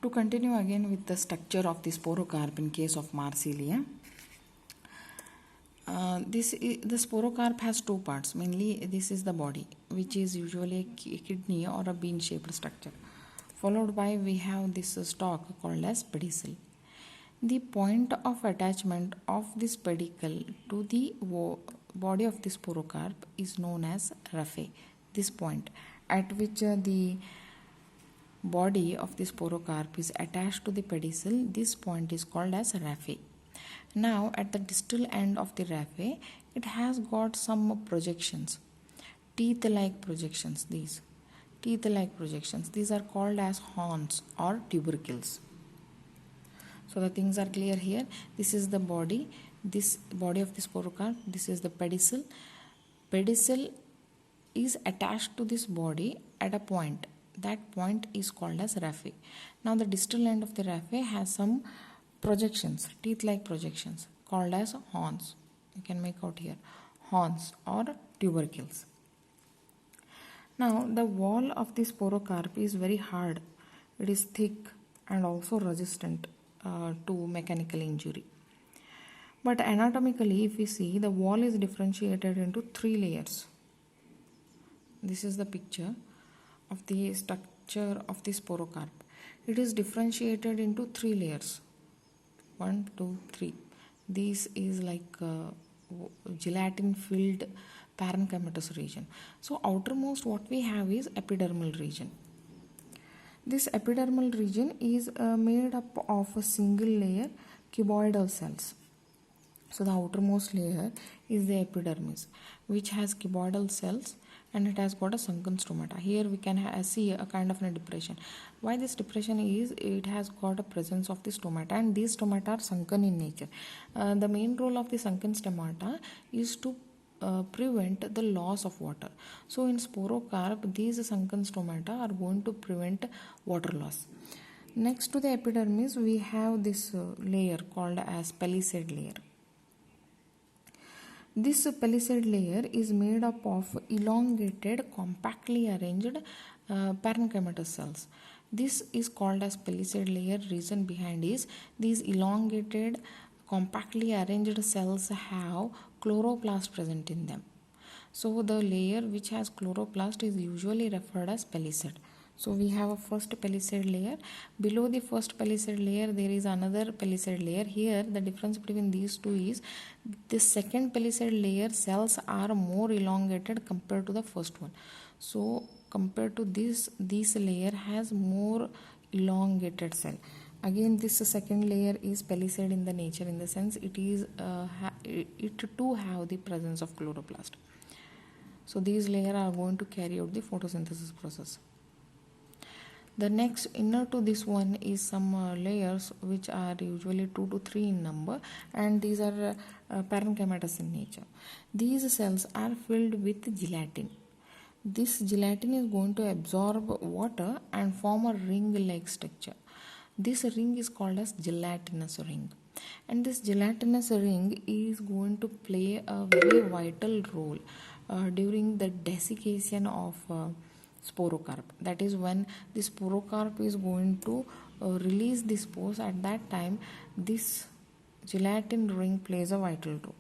To continue again with the structure of the sporocarp in case of Marsilea, the sporocarp has two parts. Mainly, this is the body, which is usually a kidney or a bean-shaped structure. Followed by we have this stalk called as pedicel. The point of attachment of this pedicle to the body of the sporocarp is known as raphe. This point at which the body of the sporocarp is attached to the pedicel, this point is called as raphe. Now at the distal end of the raphe, it has got some projections, teeth-like projections. These teeth-like projections, these are called as horns or tubercles. So the things are clear here. This is the body, this body of the sporocarp, this is the pedicel. Pedicel is attached to this body at a point. That point is called as raphe. Now the distal end of the raphe has some projections, teeth-like projections called as horns. You can make out here horns or tubercles. Now the wall of the sporocarp is very hard. It is thick and also resistant to mechanical injury. But anatomically, if we see, the wall is differentiated into three layers. This is the picture of the structure of the sporocarp. It is differentiated into three layers. 1, 2, 3. This is like gelatin filled parenchymatous region. So outermost what we have is epidermal region. This epidermal region is made up of a single layer cuboidal cells. So the outermost layer is the epidermis, which has cuboidal cells and it has got a sunken stomata. Here we can see a kind of a depression. Why this depression is, it has got a presence of the stomata, and these stomata are sunken in nature. The main role of the sunken stomata is to prevent the loss of water. So in sporocarp, these sunken stomata are going to prevent water loss. Next to the epidermis, we have this layer called as palisade layer. This palisade layer is made up of elongated, compactly arranged parenchymatous cells. This is called as palisade layer. Reason behind is these elongated, compactly arranged cells have chloroplast present in them. So the layer which has chloroplast is usually referred as palisade. So we have a first palisade layer. Below the first palisade layer there is another palisade layer. Here the difference between these two is the second palisade layer cells are more elongated compared to the first one. So compared to this layer has more elongated cell. Again, this second layer is palisade in the nature, in the sense it is it too have the presence of chloroplast. So these layers are going to carry out the photosynthesis process. The next inner to this one is some layers which are usually 2 to 3 in number, and these are parenchymatous in nature. These cells are filled with gelatin. This gelatin is going to absorb water and form a ring-like structure. This ring is called as gelatinous ring, and this gelatinous ring is going to play a very vital role during the desiccation of sporocarp. That is when the sporocarp is going to release the spores. At that time, this gelatin ring plays a vital role.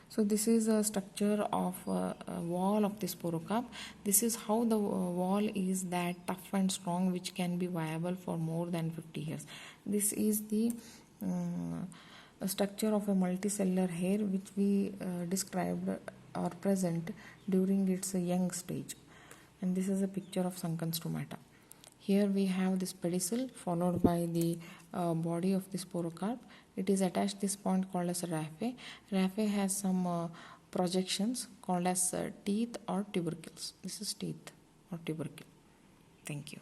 So this is a structure of a wall of the sporocarp. This is how the wall is that tough and strong, which can be viable for more than 50 years. This is the structure of a multicellular hair which we described or present during its young stage. And this is a picture of sunken stomata. Here we have this pedicel followed by the body of the sporocarp. It is attached this point called as raphe. Raphe has some projections called as teeth or tubercles. This is teeth or tubercle. Thank you.